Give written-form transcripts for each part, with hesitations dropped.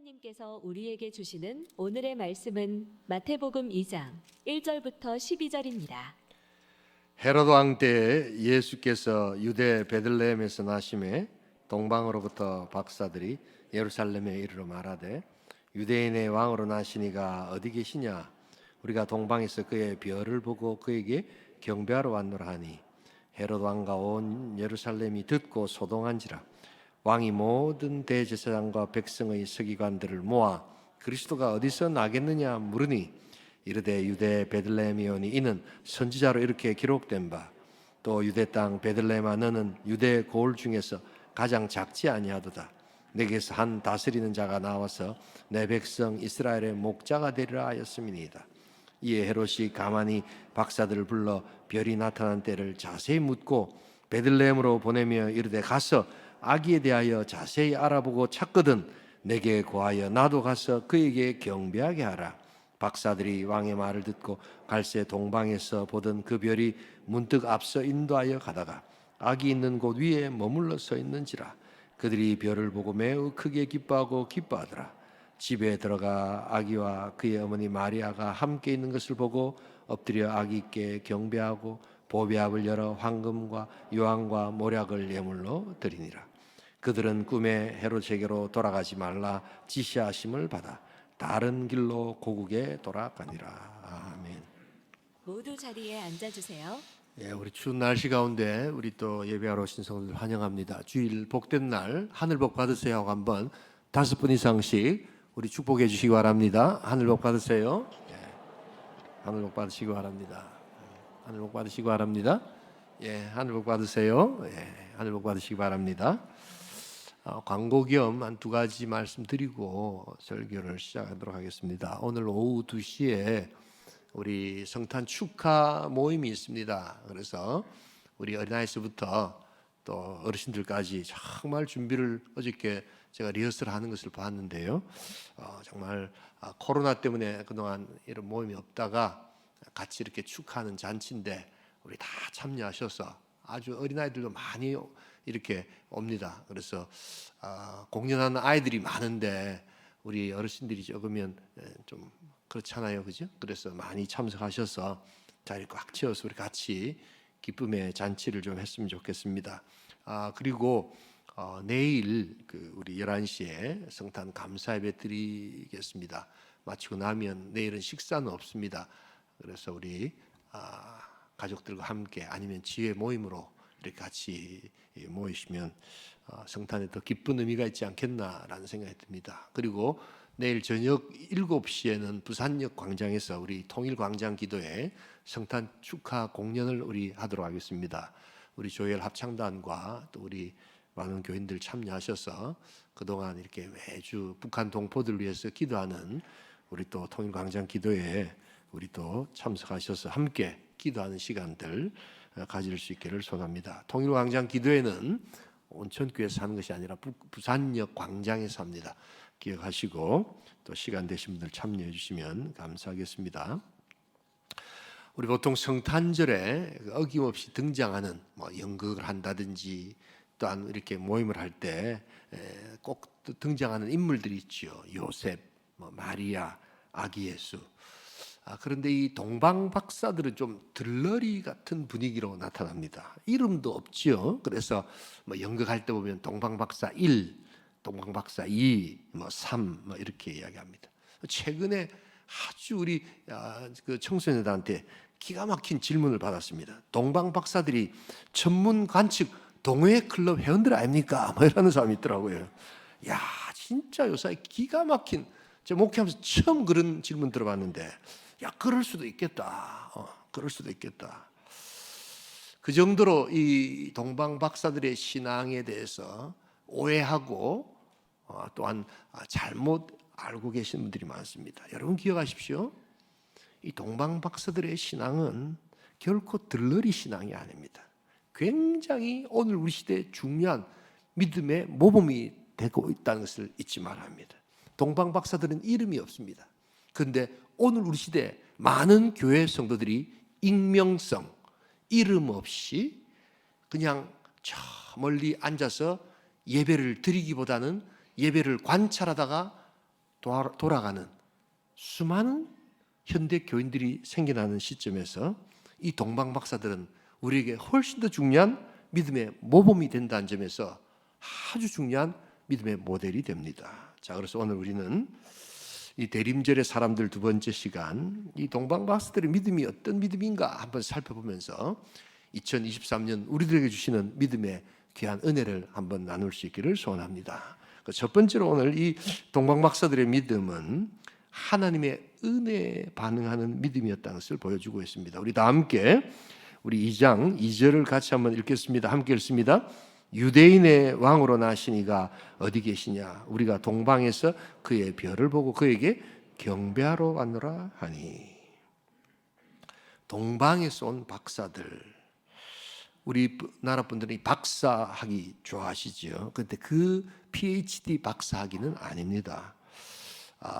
하나님께서 우리에게 주시는 오늘의 말씀은 마태복음 2장 1절부터 12절입니다. 헤롯 왕 때 예수께서 유대 베들레헴에서 나심에 동방으로부터 박사들이 예루살렘에 이르러 말하되 유대인의 왕으로 나시니가 어디 계시냐? 우리가 동방에서 그의 별을 보고 그에게 경배하러 왔노라 하니 헤롯 왕과 온 예루살렘이 듣고 소동한지라. 왕이 모든 대제사장과 백성의 서기관들을 모아 그리스도가 어디서 나겠느냐 물으니 이르되 유대 베들레헴이오니 이는 선지자로 이렇게 기록된 바 또 유대 땅 베들레헴아 너는 유대 고을 중에서 가장 작지 아니하도다. 내게서 한 다스리는 자가 나와서 내 백성 이스라엘의 목자가 되리라 하였음이니이다. 이에 헤롯이 가만히 박사들을 불러 별이 나타난 때를 자세히 묻고 베들레헴으로 보내며 이르되 가서 아기에 대하여 자세히 알아보고 찾거든 내게 고하여 나도 가서 그에게 경배하게 하라. 박사들이 왕의 말을 듣고 갈새 동방에서 보던 그 별이 문득 앞서 인도하여 가다가 아기 있는 곳 위에 머물러 서 있는지라. 그들이 별을 보고 매우 크게 기뻐하고 기뻐하더라. 집에 들어가 아기와 그의 어머니 마리아가 함께 있는 것을 보고 엎드려 아기께 경배하고 보배압을 열어 황금과 유황과 모략을 예물로 드리니라. 그들은 꿈에 헤롯에게로 돌아가지 말라 지시하심을 받아 다른 길로 고국에 돌아가니라. 아멘. 모두 자리에 앉아주세요. 예, 우리 추운 날씨 가운데 우리 또 예배하러 오신 성도들 환영합니다. 주일 복된 날 하늘 복 받으세요 하고 한번 5분 이상씩 우리 축복해 주시기 바랍니다. 하늘 복 받으세요. 예, 하늘 복 받으시기 바랍니다. 하늘 복 받으시기 바랍니다. 예, 하늘 복 받으세요. 예, 하늘 복 받으시기 바랍니다. 광고 겸 한 2가지 말씀드리고 설교를 시작하도록 하겠습니다. 오늘 오후 2시에 우리 성탄 축하 모임이 있습니다. 그래서 우리 어린아이서부터 또 어르신들까지 정말 준비를 어저께 제가 리허설 하는 것을 봤는데요. 정말 코로나 때문에 그동안 이런 모임이 없다가 같이 이렇게 축하하는 잔치인데 우리 다 참여하셔서 아주 어린아이들도 많이 이렇게 옵니다. 그래서 공연하는 아이들이 많은데 우리 어르신들이 적으면 좀 그렇잖아요, 그죠? 그래서 많이 참석하셔서 자리 꽉 채워서 우리 같이 기쁨의 잔치를 좀 했으면 좋겠습니다. 그리고 내일 우리 11시에 성탄 감사 예배 드리겠습니다. 마치고 나면 내일은 식사는 없습니다. 그래서 우리 가족들과 함께 아니면 지회 모임으로 이렇게 같이 모이시면 성탄에 더 기쁜 의미가 있지 않겠나라는 생각이 듭니다. 그리고 내일 저녁 7시에는 부산역 광장에서 우리 통일광장 기도회 성탄 축하 공연을 우리 하도록 하겠습니다. 우리 조엘 합창단과 또 우리 많은 교인들 참여하셔서 그동안 이렇게 매주 북한 동포들을 위해서 기도하는 우리 또 통일광장 기도회에 우리 또 참석하셔서 함께 기도하는 시간들 가질 수 있기를 소원합니다. 통일광장 기도회는 온천교회에서 하는 것이 아니라 부산역 광장에서 합니다. 기억하시고 또 시간 되신 분들 참여해 주시면 감사하겠습니다. 우리 보통 성탄절에 어김없이 등장하는 연극을 한다든지 또한 이렇게 모임을 할 때 꼭 등장하는 인물들이 있죠. 요셉, 마리아, 아기 예수. 그런데 이 동방 박사들은 좀 들러리 같은 분위기로 나타납니다. 이름도 없지요. 그래서 연극할 때 보면 동방 박사 1, 동방 박사 2, 3 이렇게 이야기합니다. 최근에 아주 우리 그 청소년들한테 기가 막힌 질문을 받았습니다. 동방 박사들이 전문 관측 동호회 클럽 회원들 아닙니까? 이러는 사람이 있더라고요. 야, 진짜 요사이 기가 막힌. 제가 목회하면서 처음 그런 질문 들어봤는데, 야, 그럴 수도 있겠다. 그럴 수도 있겠다. 그 정도로 이 동방 박사들의 신앙에 대해서 오해하고 또한 잘못 알고 계신 분들이 많습니다. 여러분 기억하십시오. 이 동방 박사들의 신앙은 결코 들러리 신앙이 아닙니다. 굉장히 오늘 우리 시대에 중요한 믿음의 모범이 되고 있다는 것을 잊지 말아야 합니다. 동방 박사들은 이름이 없습니다. 그런데 오늘 우리 시대에 많은 교회 성도들이 익명성, 이름 없이 그냥 저 멀리 앉아서 예배를 드리기보다는 예배를 관찰하다가 돌아가는 수많은 현대 교인들이 생겨나는 시점에서 이 동방 박사들은 우리에게 훨씬 더 중요한 믿음의 모범이 된다는 점에서 아주 중요한 믿음의 모델이 됩니다. 자, 그래서 오늘 우리는 이 대림절의 사람들 두 번째 시간, 이 동방 박사들의 믿음이 어떤 믿음인가 한번 살펴보면서 2023년 우리들에게 주시는 믿음의 귀한 은혜를 한번 나눌 수 있기를 소원합니다. 첫 번째로 오늘 이 동방 박사들의 믿음은 하나님의 은혜에 반응하는 믿음이었다는 것을 보여주고 있습니다. 우리 다 함께 우리 2장 2절을 같이 한번 읽겠습니다. 함께 읽습니다. 유대인의 왕으로 나신 이가 어디 계시냐? 우리가 동방에서 그의 별을 보고 그에게 경배하러 왔노라 하니. 동방에서 온 박사들, 우리나라 분들이 박사학위 좋아하시죠. 그런데 그 PhD 박사학위는 아닙니다.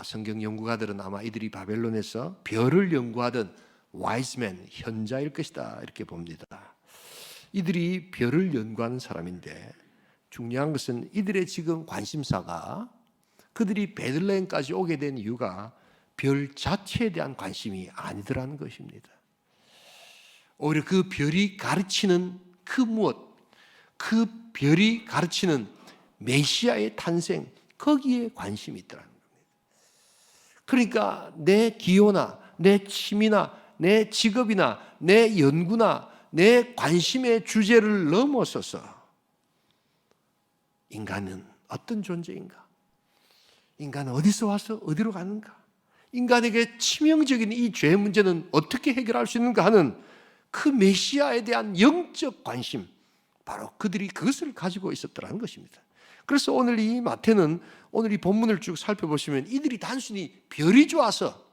성경 연구가들은 아마 이들이 바벨론에서 별을 연구하던 와이즈맨, 현자일 것이다 이렇게 봅니다. 이들이 별을 연구하는 사람인데 중요한 것은 이들의 지금 관심사가 그들이 베들레헴까지 오게 된 이유가 별 자체에 대한 관심이 아니더라는 것입니다. 오히려 그 별이 가르치는 그 무엇, 그 별이 가르치는 메시아의 탄생, 거기에 관심이 있더라는 겁니다. 그러니까 내 기호나 내 취미나 내 직업이나 내 연구나 내 관심의 주제를 넘어서서 인간은 어떤 존재인가? 인간은 어디서 와서 어디로 가는가? 인간에게 치명적인 이 죄 문제는 어떻게 해결할 수 있는가 하는 그 메시아에 대한 영적 관심, 바로 그들이 그것을 가지고 있었더라는 것입니다. 그래서 오늘 이 마태는 오늘 이 본문을 쭉 살펴보시면 이들이 단순히 별이 좋아서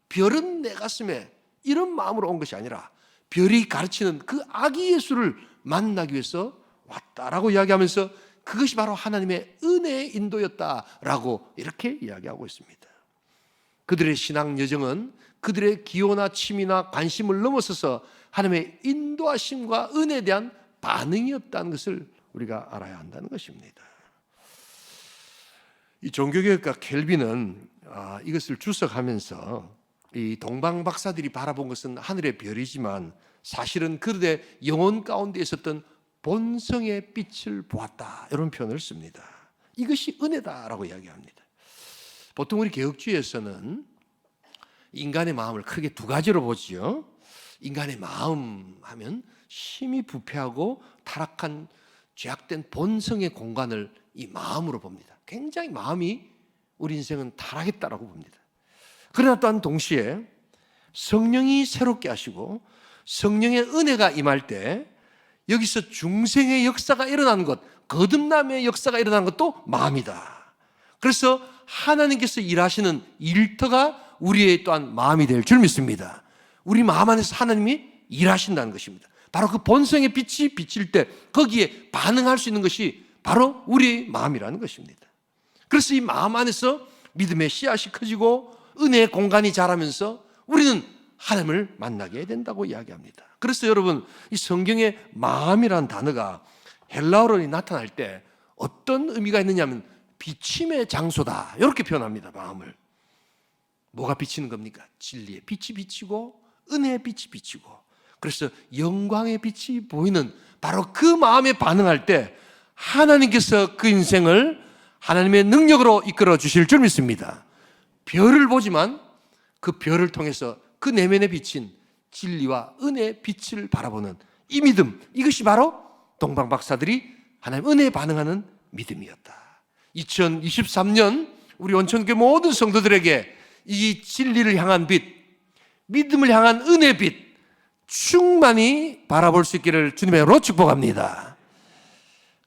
별은 내 가슴에 이런 마음으로 온 것이 아니라 별이 가르치는 그 아기 예수를 만나기 위해서 왔다라고 이야기하면서 그것이 바로 하나님의 은혜의 인도였다라고 이렇게 이야기하고 있습니다. 그들의 신앙 여정은 그들의 기호나 취미나 관심을 넘어서서 하나님의 인도하심과 은혜에 대한 반응이었다는 것을 우리가 알아야 한다는 것입니다. 이 종교개혁가 켈빈은 이것을 주석하면서 이 동방 박사들이 바라본 것은 하늘의 별이지만 사실은 그들의 영혼 가운데 있었던 본성의 빛을 보았다, 이런 표현을 씁니다. 이것이 은혜다라고 이야기합니다. 보통 우리 개혁주의에서는 인간의 마음을 크게 두 가지로 보지요. 인간의 마음 하면 심히 부패하고 타락한 죄악된 본성의 공간을 이 마음으로 봅니다. 굉장히 마음이 우리 인생은 타락했다라고 봅니다. 그러나 또한 동시에 성령이 새롭게 하시고 성령의 은혜가 임할 때 여기서 중생의 역사가 일어나는 것, 거듭남의 역사가 일어나는 것도 마음이다. 그래서 하나님께서 일하시는 일터가 우리의 또한 마음이 될 줄 믿습니다. 우리 마음 안에서 하나님이 일하신다는 것입니다. 바로 그 본성의 빛이 비칠 때 거기에 반응할 수 있는 것이 바로 우리의 마음이라는 것입니다. 그래서 이 마음 안에서 믿음의 씨앗이 커지고 은혜의 공간이 자라면서 우리는 하나님을 만나게 된다고 이야기합니다. 그래서 여러분, 이 성경의 마음이라는 단어가 헬라어로 나타날 때 어떤 의미가 있느냐면 비침의 장소다, 이렇게 표현합니다. 마음을. 뭐가 비치는 겁니까? 진리의 빛이 비치고 은혜의 빛이 비치고, 그래서 영광의 빛이 보이는 바로 그 마음에 반응할 때 하나님께서 그 인생을 하나님의 능력으로 이끌어 주실 줄 믿습니다. 별을 보지만 그 별을 통해서 그 내면에 비친 진리와 은혜의 빛을 바라보는 이 믿음, 이것이 바로 동방 박사들이 하나님 은혜에 반응하는 믿음이었다. 2023년 우리 온천교회 모든 성도들에게 이 진리를 향한 빛, 믿음을 향한 은혜의 빛 충만히 바라볼 수 있기를 주님의 이름으로 축복합니다.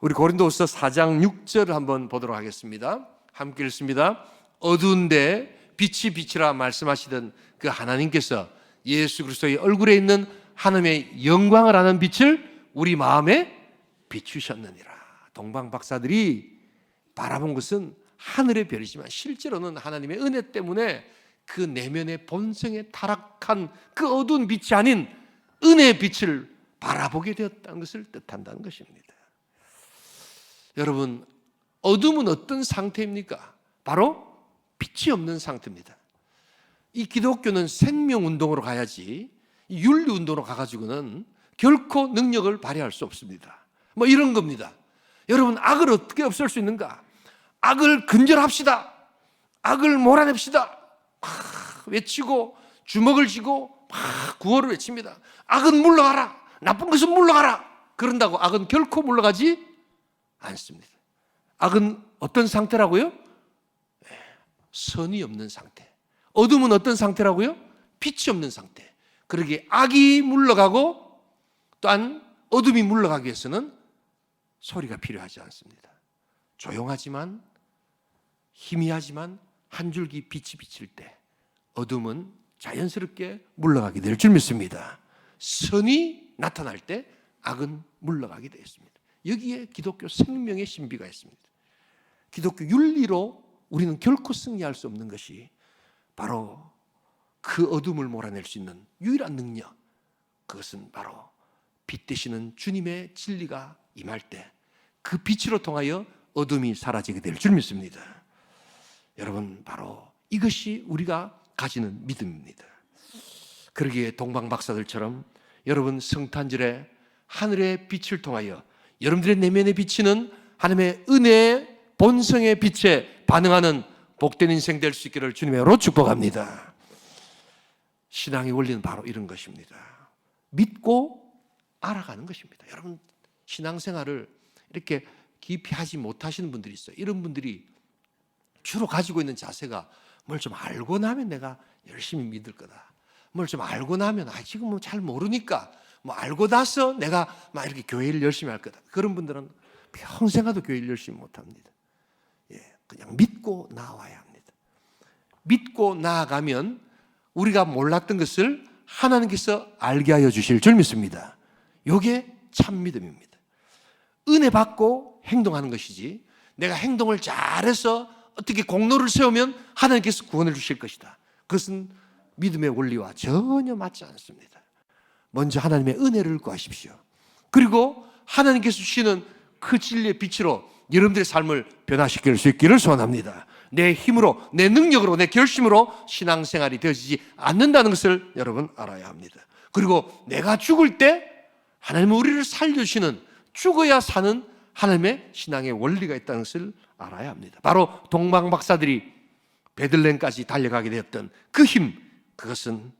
우리 고린도후서 4장 6절을 한번 보도록 하겠습니다. 함께 읽습니다. 어두운데 빛이 빛이라 말씀하시던 그 하나님께서 예수 그리스도의 얼굴에 있는 하나님의 영광을 아는 빛을 우리 마음에 비추셨느니라. 동방 박사들이 바라본 것은 하늘의 별이지만 실제로는 하나님의 은혜 때문에 그 내면의 본성에 타락한 그 어두운 빛이 아닌 은혜의 빛을 바라보게 되었다는 것을 뜻한다는 것입니다. 여러분, 어둠은 어떤 상태입니까? 바로 빛이 빛이 없는 상태입니다. 이 기독교는 생명운동으로 가야지 이 윤리운동으로 가가지고는 결코 능력을 발휘할 수 없습니다. 뭐 이런 겁니다. 여러분, 악을 어떻게 없앨 수 있는가? 악을 근절합시다. 악을 몰아냅시다. 외치고 주먹을 쥐고 막 구호를 외칩니다. 악은 물러가라. 나쁜 것은 물러가라. 그런다고 악은 결코 물러가지 않습니다. 악은 어떤 상태라고요? 선이 없는 상태. 어둠은 어떤 상태라고요? 빛이 없는 상태. 그러기에 악이 물러가고 또한 어둠이 물러가기 위해서는 소리가 필요하지 않습니다. 조용하지만 희미하지만 한 줄기 빛이 비칠 때 어둠은 자연스럽게 물러가게 될 줄 믿습니다. 선이 나타날 때 악은 물러가게 되어 있습니다. 여기에 기독교 생명의 신비가 있습니다. 기독교 윤리로 우리는 결코 승리할 수 없는 것이 바로 그 어둠을 몰아낼 수 있는 유일한 능력, 그것은 바로 빛 되시는 주님의 진리가 임할 때 그 빛으로 통하여 어둠이 사라지게 될 줄 믿습니다. 여러분, 바로 이것이 우리가 가지는 믿음입니다. 그러기에 동방 박사들처럼 여러분 성탄절에 하늘의 빛을 통하여 여러분들의 내면에 비치는 하나님의 은혜의 본성의 빛에 반응하는 복된 인생 될 수 있기를 주님의 이름으로 축복합니다. 신앙의 원리는 바로 이런 것입니다. 믿고 알아가는 것입니다. 여러분, 신앙생활을 이렇게 깊이 하지 못하시는 분들이 있어요. 이런 분들이 주로 가지고 있는 자세가 뭘 좀 알고 나면 내가 열심히 믿을 거다. 뭘 좀 알고 나면 지금 뭐 잘 모르니까 뭐 알고 나서 내가 막 이렇게 교회를 열심히 할 거다. 그런 분들은 평생 가도 교회를 열심히 못 합니다. 그냥 믿고 나와야 합니다. 믿고 나아가면 우리가 몰랐던 것을 하나님께서 알게 하여 주실 줄 믿습니다. 이게 참 믿음입니다. 은혜 받고 행동하는 것이지 내가 행동을 잘해서 어떻게 공로를 세우면 하나님께서 구원을 주실 것이다. 그것은 믿음의 원리와 전혀 맞지 않습니다. 먼저 하나님의 은혜를 구하십시오. 그리고 하나님께서 주시는 그 진리의 빛으로 여러분들의 삶을 변화시킬 수 있기를 소원합니다. 내 힘으로, 내 능력으로, 내 결심으로 신앙생활이 되어지지 않는다는 것을 여러분 알아야 합니다. 그리고 내가 죽을 때 하나님은 우리를 살려주시는, 죽어야 사는 하나님의 신앙의 원리가 있다는 것을 알아야 합니다. 바로 동방 박사들이 베들레헴까지 달려가게 되었던 그 힘, 그것은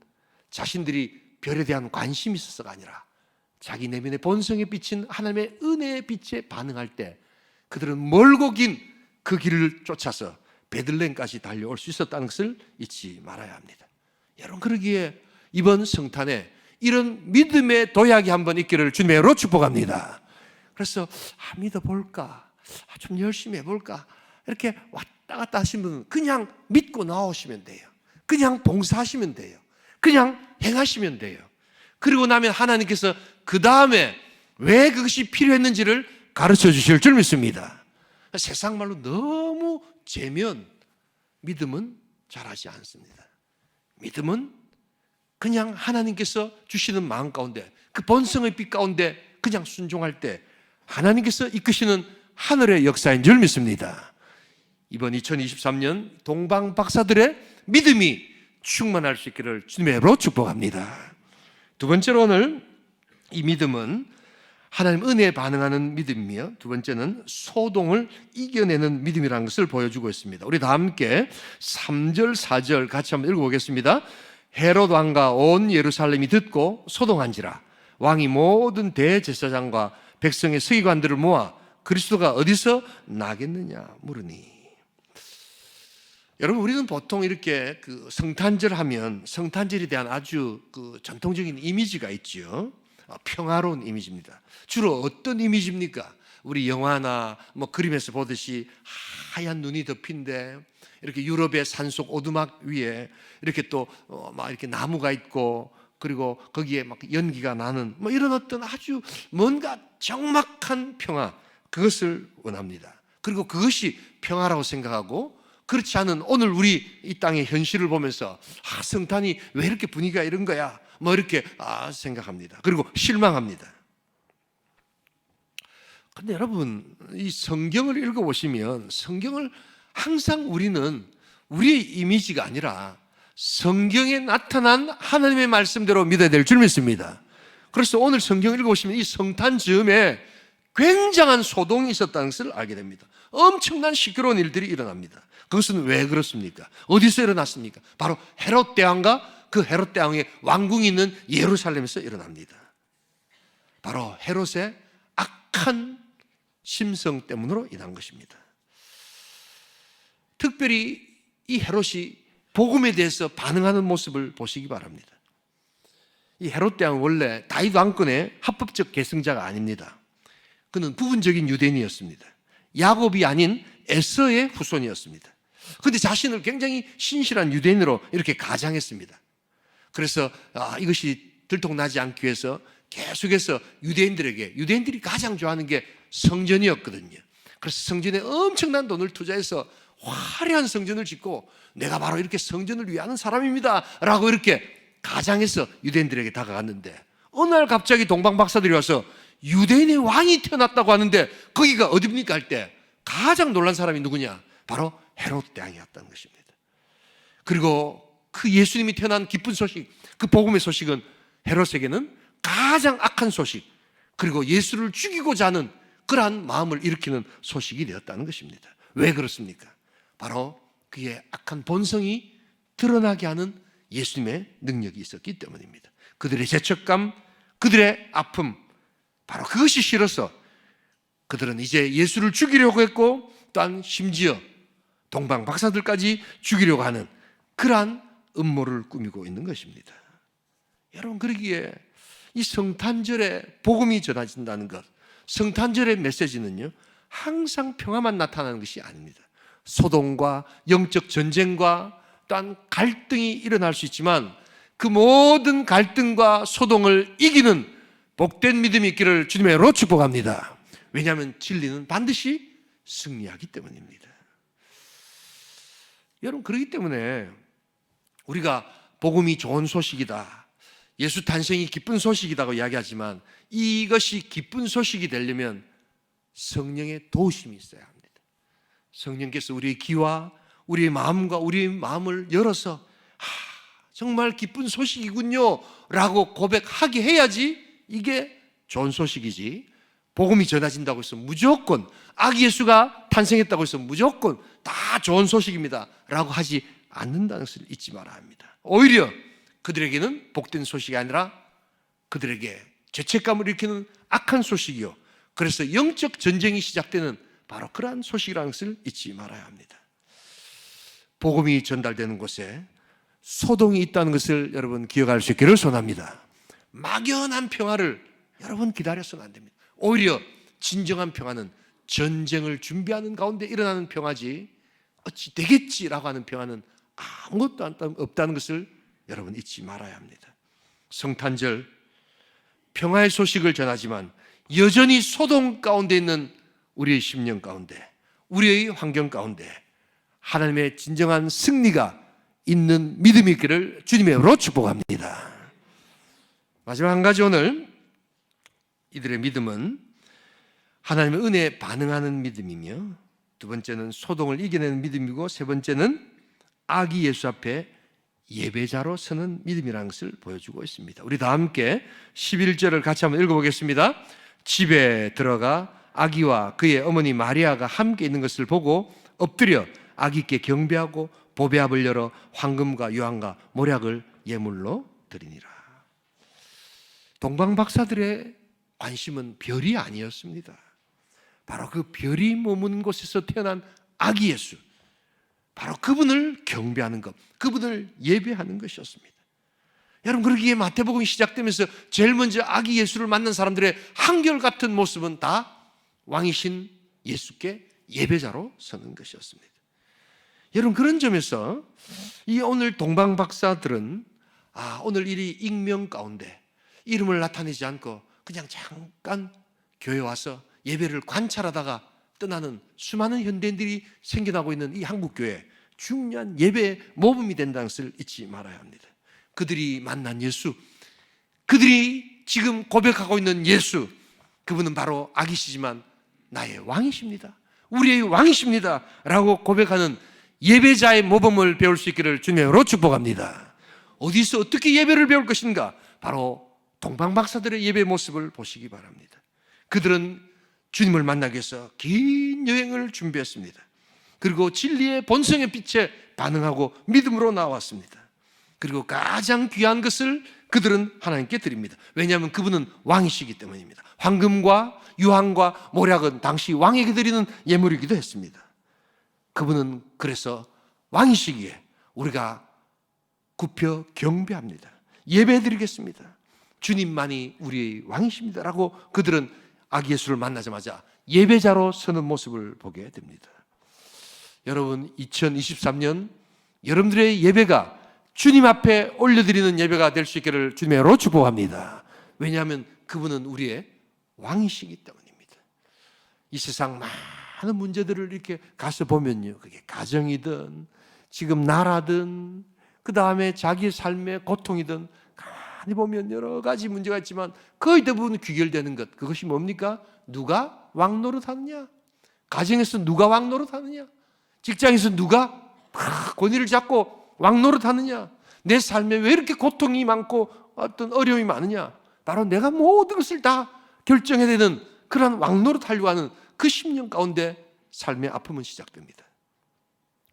자신들이 별에 대한 관심이 있어서가 아니라 자기 내면의 본성에 비친 하나님의 은혜의 빛에 반응할 때 그들은 멀고 긴 그 길을 쫓아서 베들레헴까지 달려올 수 있었다는 것을 잊지 말아야 합니다. 여러분, 그러기에 이번 성탄에 이런 믿음의 도약이 한번 있기를 주님의 이름으로 축복합니다. 그래서 믿어볼까? 좀 열심히 해볼까? 이렇게 왔다 갔다 하시는 분은 그냥 믿고 나오시면 돼요. 그냥 봉사하시면 돼요. 그냥 행하시면 돼요. 그리고 나면 하나님께서 그 다음에 왜 그것이 필요했는지를 가르쳐 주실 줄 믿습니다. 세상 말로 너무 재면 믿음은 잘하지 않습니다. 믿음은 그냥 하나님께서 주시는 마음 가운데 그 본성의 빛 가운데 그냥 순종할 때 하나님께서 이끄시는 하늘의 역사인 줄 믿습니다. 이번 2023년 동방 박사들의 믿음이 충만할 수 있기를 주님의 이름으로 축복합니다. 두 번째로 오늘 이 믿음은 하나님 은혜에 반응하는 믿음이며 두 번째는 소동을 이겨내는 믿음이라는 것을 보여주고 있습니다. 우리 다 함께 3절 4절 같이 한번 읽어보겠습니다. 헤롯 왕과 온 예루살렘이 듣고 소동한지라 왕이 모든 대제사장과 백성의 서기관들을 모아 그리스도가 어디서 나겠느냐 물으니. 여러분, 우리는 보통 이렇게 그 성탄절 하면 성탄절에 대한 아주 그 전통적인 이미지가 있죠. 평화로운 이미지입니다. 주로 어떤 이미지입니까? 우리 영화나 뭐 그림에서 보듯이 하얀 눈이 덮인데 이렇게 유럽의 산속 오두막 위에 이렇게 또 막 이렇게 나무가 있고 그리고 거기에 막 연기가 나는 뭐 이런 어떤 아주 뭔가 적막한 평화, 그것을 원합니다. 그리고 그것이 평화라고 생각하고, 그렇지 않은 오늘 우리 이 땅의 현실을 보면서 성탄이 왜 이렇게 분위기가 이런 거야 뭐 이렇게 생각합니다. 그리고 실망합니다. 근데 여러분, 이 성경을 읽어보시면 성경을 항상 우리는 우리의 이미지가 아니라 성경에 나타난 하나님의 말씀대로 믿어야 될 줄 믿습니다. 그래서 오늘 성경을 읽어보시면 이 성탄 즈음에 굉장한 소동이 있었다는 것을 알게 됩니다. 엄청난 시끄러운 일들이 일어납니다. 그것은 왜 그렇습니까? 어디서 일어났습니까? 바로 헤롯 대왕과 그 헤롯 대왕의 왕궁이 있는 예루살렘에서 일어납니다. 바로 헤롯의 악한 심성 때문으로 인한 것입니다. 특별히 이 헤롯이 복음에 대해서 반응하는 모습을 보시기 바랍니다. 이 헤롯 대왕은 원래 다윗 왕권의 합법적 계승자가 아닙니다. 그는 부분적인 유대인이었습니다. 야곱이 아닌 에서의 후손이었습니다. 그런데 자신을 굉장히 신실한 유대인으로 이렇게 가장했습니다. 그래서 이것이 들통나지 않기 위해서 계속해서 유대인들이 가장 좋아하는 게 성전이었거든요. 그래서 성전에 엄청난 돈을 투자해서 화려한 성전을 짓고 내가 바로 이렇게 성전을 위하는 사람입니다 라고 이렇게 가장해서 유대인들에게 다가갔는데, 어느 날 갑자기 동방박사들이 와서 유대인의 왕이 태어났다고 하는데 거기가 어디입니까 할 때 가장 놀란 사람이 누구냐? 바로 헤롯 대왕이었다는 것입니다. 그리고 그 예수님이 태어난 기쁜 소식, 그 복음의 소식은 헤롯에게는 가장 악한 소식, 그리고 예수를 죽이고자 하는 그러한 마음을 일으키는 소식이 되었다는 것입니다. 왜 그렇습니까? 바로 그의 악한 본성이 드러나게 하는 예수님의 능력이 있었기 때문입니다. 그들의 죄책감, 그들의 아픔, 바로 그것이 싫어서 그들은 이제 예수를 죽이려고 했고, 또한 심지어 동방 박사들까지 죽이려고 하는 그러한 음모를 꾸미고 있는 것입니다. 여러분, 그러기에 이 성탄절에 복음이 전해진다는 것, 성탄절의 메시지는요 항상 평화만 나타나는 것이 아닙니다. 소동과 영적 전쟁과 또한 갈등이 일어날 수 있지만 그 모든 갈등과 소동을 이기는 복된 믿음이 있기를 주님으로 축복합니다. 왜냐하면 진리는 반드시 승리하기 때문입니다. 여러분, 그렇기 때문에 우리가 복음이 좋은 소식이다, 예수 탄생이 기쁜 소식이라고 이야기하지만 이것이 기쁜 소식이 되려면 성령의 도우심이 있어야 합니다. 성령께서 우리의 귀와 우리의 마음과 우리의 마음을 열어서 정말 기쁜 소식이군요 라고 고백하게 해야지 이게 좋은 소식이지, 복음이 전해진다고 해서 무조건 아기 예수가 탄생했다고 해서 무조건 다 좋은 소식입니다 라고 하지 않는다는 것을 잊지 말아야 합니다. 오히려 그들에게는 복된 소식이 아니라 그들에게 죄책감을 일으키는 악한 소식이요, 그래서 영적 전쟁이 시작되는 바로 그러한 소식이라는 것을 잊지 말아야 합니다. 복음이 전달되는 곳에 소동이 있다는 것을 여러분 기억할 수 있기를 소원합니다. 막연한 평화를 여러분 기다려서는 안 됩니다. 오히려 진정한 평화는 전쟁을 준비하는 가운데 일어나는 평화지, 어찌 되겠지라고 하는 평화는 아무것도 없다는 것을 여러분 잊지 말아야 합니다. 성탄절 평화의 소식을 전하지만 여전히 소동 가운데 있는 우리의 심령 가운데, 우리의 환경 가운데 하나님의 진정한 승리가 있는 믿음이 있기를 주님의 이름으로 축복합니다. 마지막 한 가지, 오늘 이들의 믿음은 하나님의 은혜에 반응하는 믿음이며, 두 번째는 소동을 이겨내는 믿음이고, 세 번째는 아기 예수 앞에 예배자로 서는 믿음이라는 것을 보여주고 있습니다. 우리 다 함께 11절을 같이 한번 읽어보겠습니다. 집에 들어가 아기와 그의 어머니 마리아가 함께 있는 것을 보고 엎드려 아기께 경배하고 보배압을 열어 황금과 유황과 모략을 예물로 드리니라. 동방박사들의 관심은 별이 아니었습니다. 바로 그 별이 머무는 곳에서 태어난 아기 예수, 바로 그분을 경배하는 것, 그분을 예배하는 것이었습니다. 여러분, 그러기에 마태복음이 시작되면서 제일 먼저 아기 예수를 만난 사람들의 한결같은 모습은 다 왕이신 예수께 예배자로 서는 것이었습니다. 여러분, 그런 점에서 이 오늘 동방박사들은 오늘 이 익명 가운데 이름을 나타내지 않고 그냥 잠깐 교회 와서 예배를 관찰하다가 떠나는 수많은 현대인들이 생겨나고 있는 이 한국교회, 중요한 예배 모범이 된다는 것을 잊지 말아야 합니다. 그들이 만난 예수, 그들이 지금 고백하고 있는 예수, 그분은 바로 아기시지만 나의 왕이십니다, 우리의 왕이십니다 라고 고백하는 예배자의 모범을 배울 수 있기를 주님의 이름으로 축복합니다. 어디서 어떻게 예배를 배울 것인가? 바로 동방박사들의 예배 모습을 보시기 바랍니다. 그들은 주님을 만나기 위해서 긴 여행을 준비했습니다. 그리고 진리의 본성의 빛에 반응하고 믿음으로 나왔습니다. 그리고 가장 귀한 것을 그들은 하나님께 드립니다. 왜냐하면 그분은 왕이시기 때문입니다. 황금과 유황과 모략은 당시 왕에게 드리는 예물이기도 했습니다. 그분은 그래서 왕이시기에 우리가 굽혀 경배합니다. 예배드리겠습니다. 주님만이 우리의 왕이십니다 라고 그들은 아기 예수를 만나자마자 예배자로 서는 모습을 보게 됩니다. 여러분, 2023년 여러분들의 예배가 주님 앞에 올려드리는 예배가 될 수 있기를 주님의 이름으로 축복합니다. 왜냐하면 그분은 우리의 왕이시기 때문입니다. 이 세상 많은 문제들을 이렇게 가서 보면요, 그게 가정이든 지금 나라든 그 다음에 자기의 삶의 고통이든 가만히 보면 여러 가지 문제가 있지만 거의 대부분 귀결되는 것, 그것이 뭡니까? 누가 왕 노릇하느냐? 가정에서 누가 왕 노릇하느냐? 직장에서 누가 권위를 잡고 왕 노릇하느냐? 내 삶에 왜 이렇게 고통이 많고 어떤 어려움이 많으냐? 바로 내가 모든 것을 다 결정해야 되는 그런 왕 노릇하려고 하는 그 10년 가운데 삶의 아픔은 시작됩니다.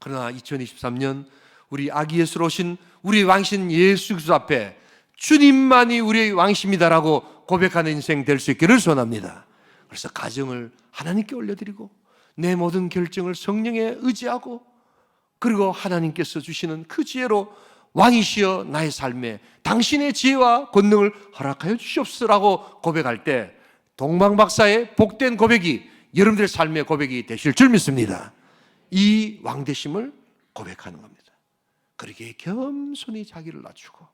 그러나 2023년 우리 아기 예수로 오신 우리 왕신 예수 그리스도 앞에 주님만이 우리의 왕이십니다라고 고백하는 인생 될 수 있기를 소원합니다. 그래서 가정을 하나님께 올려드리고 내 모든 결정을 성령에 의지하고 그리고 하나님께서 주시는 그 지혜로 왕이시여 나의 삶에 당신의 지혜와 권능을 허락하여 주시옵소서라고 고백할 때 동방박사의 복된 고백이 여러분들의 삶의 고백이 되실 줄 믿습니다. 이 왕되심을 고백하는 겁니다. 그렇게 겸손히 자기를 낮추고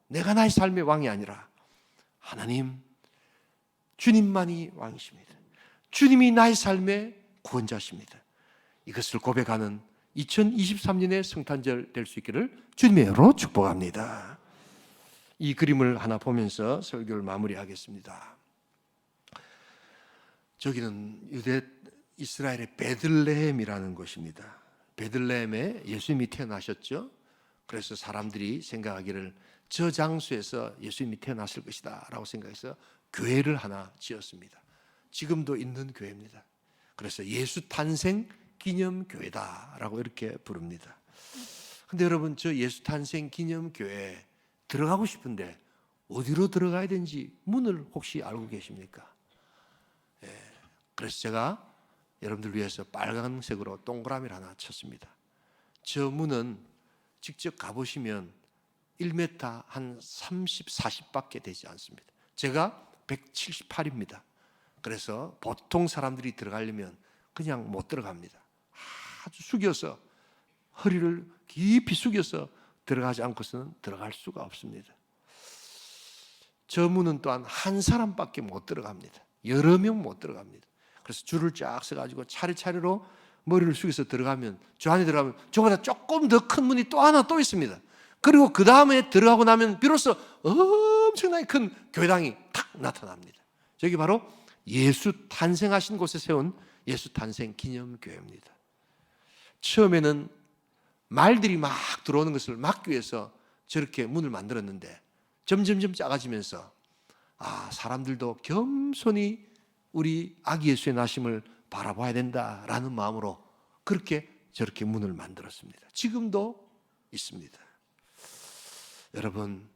내가 나의 삶의 왕이 아니라 하나님, 주님만이 왕이십니다. 주님이 나의 삶의 구원자십니다. 이것을 고백하는 2023년의 성탄절 될 수 있기를 주님의 이름으로 축복합니다. 이 그림을 하나 보면서 설교를 마무리하겠습니다. 저기는 유대 이스라엘의 베들레헴이라는 곳입니다. 베들레헴에 예수님이 태어나셨죠. 그래서 사람들이 생각하기를 저 장소에서 예수님이 태어났을 것이다 라고 생각해서 교회를 하나 지었습니다. 지금도 있는 교회입니다. 그래서 예수 탄생 기념교회다라고 이렇게 부릅니다. 근데 여러분, 저 예수 탄생 기념교회에 들어가고 싶은데 어디로 들어가야 되는지 문을 혹시 알고 계십니까? 그래서 제가 여러분들 위해서 빨간색으로 동그라미를 하나 쳤습니다. 저 문은 직접 가보시면 1m 한 30, 40밖에 되지 않습니다. 제가 178입니다. 그래서 보통 사람들이 들어가려면 그냥 못 들어갑니다. 아주 숙여서 허리를 깊이 숙여서 들어가지 않고서는 들어갈 수가 없습니다. 저 문은 또한 한 사람밖에 못 들어갑니다. 여러 명 못 들어갑니다. 그래서 줄을 쫙 서가지고 차례차례로 머리를 숙여서 들어가면 저 안에 들어가면 저보다 조금 더 큰 문이 또 하나 또 있습니다. 그리고 그 다음에 들어가고 나면 비로소 엄청나게 큰 교회당이 탁 나타납니다. 저기 바로 예수 탄생하신 곳에 세운 예수 탄생 기념교회입니다. 처음에는 말들이 막 들어오는 것을 막기 위해서 저렇게 문을 만들었는데 점점점 작아지면서 사람들도 겸손히 우리 아기 예수의 나심을 바라봐야 된다라는 마음으로 그렇게 저렇게 문을 만들었습니다. 지금도 있습니다. 여러분,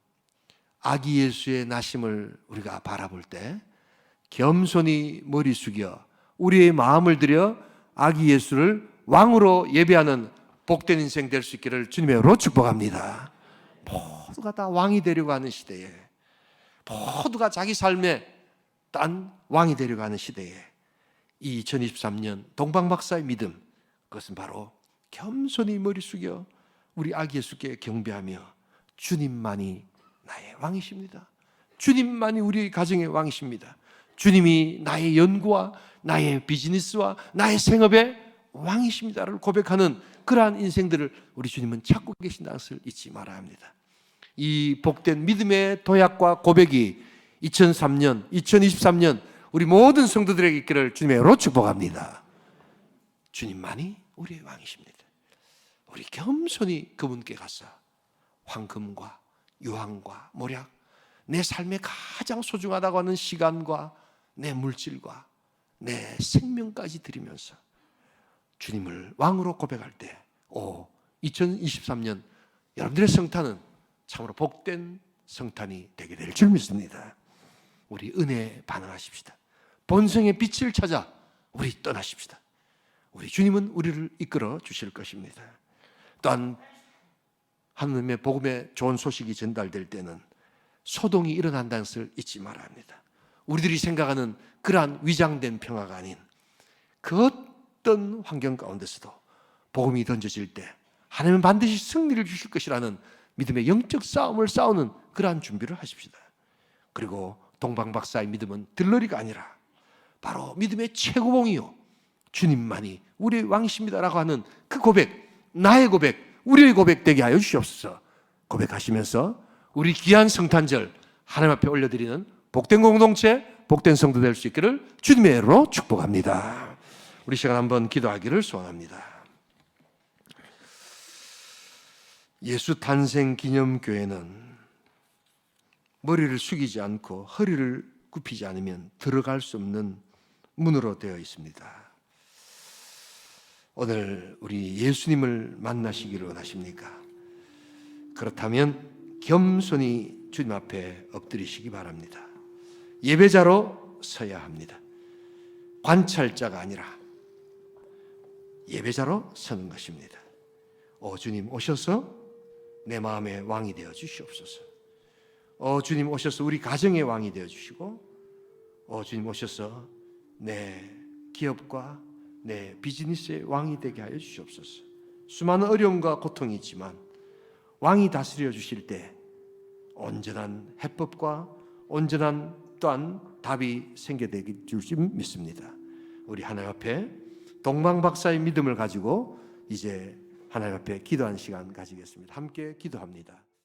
아기 예수의 나심을 우리가 바라볼 때 겸손히 머리 숙여 우리의 마음을 들여 아기 예수를 왕으로 예배하는 복된 인생 될 수 있기를 주님의 이름으로 축복합니다. 모두가 다 왕이 되려고 하는 시대에, 모두가 자기 삶에 딴 왕이 되려고 하는 시대에 이 2023년 동방박사의 믿음, 그것은 바로 겸손히 머리 숙여 우리 아기 예수께 경배하며 주님만이 나의 왕이십니다. 주님만이 우리 가정의 왕이십니다. 주님이 나의 연구와 나의 비즈니스와 나의 생업의 왕이십니다를 고백하는 그러한 인생들을 우리 주님은 찾고 계신다는 것을 잊지 말아야 합니다. 이 복된 믿음의 도약과 고백이 2003년, 2023년 우리 모든 성도들에게 있기를 주님의 이름으로 축복합니다. 주님만이 우리의 왕이십니다. 우리 겸손히 그분께 가서 황금과 유황과 모략, 내 삶에 가장 소중하다고 하는 시간과 내 물질과 내 생명까지 드리면서 주님을 왕으로 고백할 때 2023년 여러분들의 성탄은 참으로 복된 성탄이 되게 될 줄 믿습니다. 우리 은혜에 반응하십시다. 본성의 빛을 찾아 우리 떠나십시다. 우리 주님은 우리를 이끌어 주실 것입니다. 또한 하느님의 복음의 좋은 소식이 전달될 때는 소동이 일어난다는 것을 잊지 말아야 합니다. 우리들이 생각하는 그러한 위장된 평화가 아닌 그 어떤 환경 가운데서도 복음이 던져질 때 하나님은 반드시 승리를 주실 것이라는 믿음의 영적 싸움을 싸우는 그러한 준비를 하십시다. 그리고 동방박사의 믿음은 들러리가 아니라 바로 믿음의 최고봉이요 주님만이 우리의 왕이십니다라고 하는 그 고백, 나의 고백, 우리의 고백 되게 하여 주시옵소서. 고백하시면서 우리 귀한 성탄절 하나님 앞에 올려드리는 복된 공동체, 복된 성도 될 수 있기를 주님의 이름으로 축복합니다. 우리 시간 한번 기도하기를 소원합니다. 예수 탄생 기념교회는 머리를 숙이지 않고 허리를 굽히지 않으면 들어갈 수 없는 문으로 되어 있습니다. 오늘 우리 예수님을 만나시기를 원하십니까? 그렇다면 겸손히 주님 앞에 엎드리시기 바랍니다. 예배자로 서야 합니다. 관찰자가 아니라 예배자로 서는 것입니다. 주님 오셔서 내 마음의 왕이 되어 주시옵소서. 주님 오셔서 우리 가정의 왕이 되어 주시고 주님 오셔서 내 기업과 내 비즈니스의 왕이 되게 하여 주시옵소서. 수많은 어려움과 고통이 있지만 왕이 다스려 주실 때 온전한 해법과 온전한 또한 답이 생겨되길 줄 믿습니다. 우리 하나님 앞에 동방박사의 믿음을 가지고 이제 하나님 앞에 기도하는 시간 가지겠습니다. 함께 기도합니다.